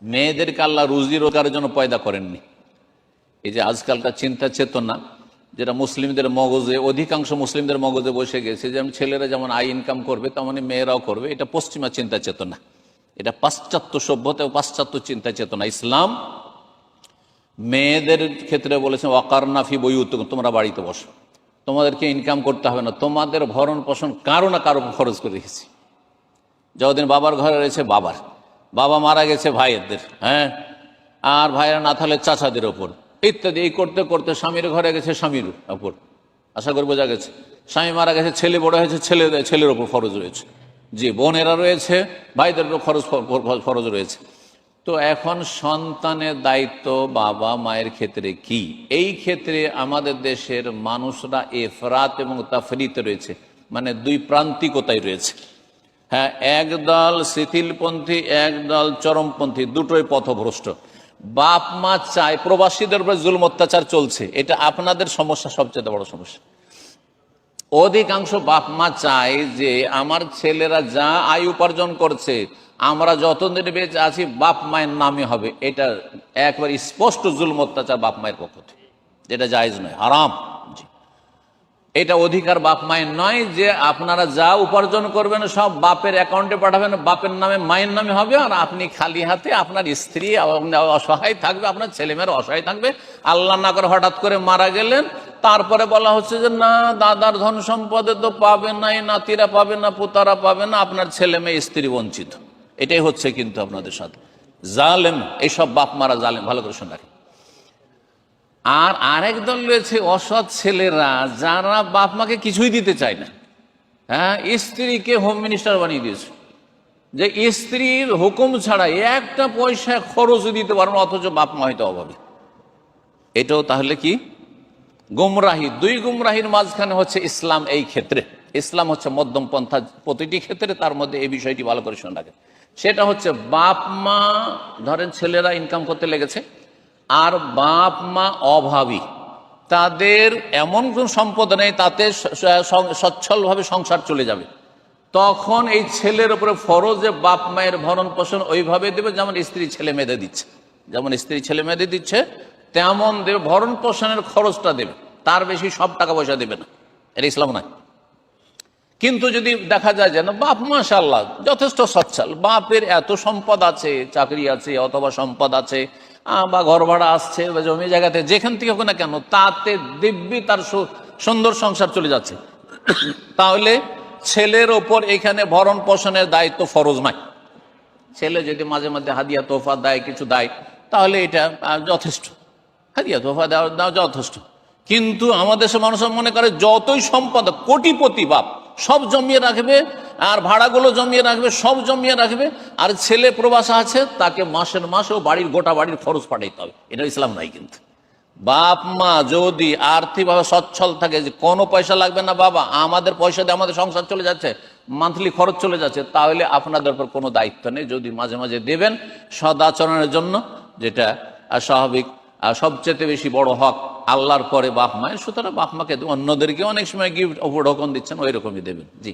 মেয়েদেরকে আল্লাহ রুজি রোজগারের জন্য পয়দা করেননি। এই যে আজকালকার চিন্তা চেতনা যেটা মুসলিমদের মগজে, অধিকাংশ মুসলিমদের মগজে বসে গেছে, যেমন ছেলেরা যেমন আয় ইনকাম করবে তেমনি মেয়েরাও করবে, এটা পশ্চিমা চিন্তা চেতনা, এটা পাশ্চাত্য সভ্যতা ও পাশ্চাত্য চিন্তা চেতনা। ইসলাম মেয়েদের ক্ষেত্রে বলেছে ওয়াকারনা ফি বুয়ুতিকুম, তোমরা বাড়িতে বসো, তোমাদেরকে ইনকাম করতে হবে না, তোমাদের ভরণ পোষণ কারো না কারো খরচ করে রেখেছি। যতদিন বাবার ঘরে রয়েছে বাবার, বাবা মারা গেছে ভাইয়েদের, হ্যাঁ, আর ভাইয়েরা না থাকলে চাচাদের ওপর ইত্যাদি। এই করতে করতে স্বামীর ঘরে গেছে স্বামীর ওপর, আশা করি বোঝা গেছে। স্বামী মারা গেছে, ছেলে বড় হয়েছে, ছেলের ওপর ফরজ রয়েছে, যে বোনেরা রয়েছে ভাইদের উপর ফরজ রয়েছে। তো এখন সন্তানের দায়িত্ব বাবা মায়ের ক্ষেত্রে কি? এই ক্ষেত্রে আমাদের দেশের মানুষরা এফরাত এবং তাফরিতে রয়েছে, মানে দুই প্রান্তিকতায় রয়েছে। হ্যাঁ, একদল শিথিলপন্থী, একদল চরমপন্থী, দুটোই পথভ্রষ্ট। বাপ মা চায়, প্রবাসীদের উপর জুলম অত্যাচার চলছে, এটা আপনাদের সমস্যা, সবচেয়ে বড় সমস্যা। অধিকাংশ বাপ মা চায় যে আমার ছেলেরা যা আয় উপার্জন করছে আমরা যতদিন বেঁচে আছি বাপ মায়ের নামে হবে। এটা একবার স্পষ্ট জুলম অত্যাচার বাপ মায়ের পক্ষ থেকে, যেটা জায়েজ নয়, হারাম। এটা অধিকার বাপ মায়ের নয় যে আপনারা যা উপার্জন করবেন সব বাপের অ্যাকাউন্টে পাঠাবেন, বাপের নামে মায়ের নামে হবে, আর আপনি খালি হাতে, আপনার স্ত্রী অসহায় থাকবে, আপনার ছেলেমেয়েরা অসহায় থাকবে। আল্লাহ না করে হঠাৎ করে মারা গেলেন, তারপরে বলা হচ্ছে যে না দাদার ধন সম্পদে তো পাবে না, এই নাতিরা পাবে না, পুতারা পাবে না, আপনার ছেলে মেয়ে স্ত্রী বঞ্চিত। এটাই হচ্ছে কিন্তু আপনাদের সাথে জালেম, এইসব বাপ মারা জালেম, ভালো করে শুনে রাখেন। আর আরেক দল রয়েছে অসৎ ছেলেরা, যারা বাপ মাকে কিছুই দিতে চায় না। হ্যাঁ, স্ত্রীকে হোম মিনিস্টার বানিয়ে দিয়েছে, যে স্ত্রীর হুকুম ছাড়া একটা পয়সা খরচ দিতে পারেন, অথচ বাপ মা হয়তো অভাবে। এটাও তাহলে কি গুমরাহি? দুই গুমরাহির মাঝখানে হচ্ছে ইসলাম। এই ক্ষেত্রে ইসলাম হচ্ছে মধ্যম পন্থা প্রতিটি ক্ষেত্রে। তার মধ্যে এই বিষয়টি ভালো করে শুনে রাখেন। সেটা হচ্ছে বাপ মা, ধরেন ছেলেরা ইনকাম করতে লেগেছে, আর বাপ মা অভাবী, তাদের এমন কোন সম্পদ নেই তাতে সচ্ছলভাবে সংসার চলে যাবে, তখন এই ছেলের উপরে ফরজ যে বাপ মায়ের ভরণ পোষণ ওইভাবে দেবে যেমন স্ত্রী ছেলে মেয়েদের দিচ্ছে, যেমন স্ত্রী ছেলে মেয়েদের দিচ্ছে তেমন দেবে, ভরণ পোষণের খরচটা দেবে, তার বেশি সব টাকা পয়সা দেবে না। এটা ইসলাম নয়। কিন্তু যদি দেখা যায় যে না বাপ মাশাআল্লাহ যথেষ্ট সচ্ছল, বাপের এত সম্পদ আছে, চাকরি আছে অথবা সম্পদ আছে, বা ঘর ভাড়া আসছে বা জমি জায়গাতে যেখান থেকে হোক না কেন, তাতে দিব্যি তার সুন্দর সংসার চলে যাচ্ছে, তাহলে ছেলের ওপর এখানে ভরণ পোষণের দায়িত্ব ফরজ নয়। ছেলে যদি মাঝে মাঝে হাদিয়া তোফা দেয়, কিছু দেয়, তাহলে এটা যথেষ্ট, হাদিয়া তোফা দেওয়া যথেষ্ট। কিন্তু আমাদের দেশের মানুষ মনে করে যতই সম্পদ, কোটিপতি বাপ সব জমিয়ে রাখবে, আর ভাড়াগুলো জমিয়ে রাখবে, সব জমিয়ে রাখবে, আর ছেলে প্রবাসে আছে, তাকে মাসের মাসেও বাড়ির গোটা বাড়ির খরচ পাঠাইতে হবে। এটা ইসলাম নাই। কিন্তু বাপ মা যদি আর্থিকভাবে সচ্ছল থাকে, যে কোনো পয়সা লাগবে না, বাবা আমাদের পয়সা দিয়ে আমাদের সংসার চলে যাচ্ছে, মান্থলি খরচ চলে যাচ্ছে, তাহলে আপনাদের উপর কোনো দায়িত্ব নেই। যদি মাঝে মাঝে দেবেন সদাচরণের জন্য, যেটা স্বাভাবিক, সবচেয়ে বেশি বড় হক আল্লাহর পরে বাপ মায়ের, সুতরাং বাপ মাকে অন্যদেরকে অনেক সময় গিফট উপঢৌকন দিচ্ছেন, ওই রকমই দেবেন। জি।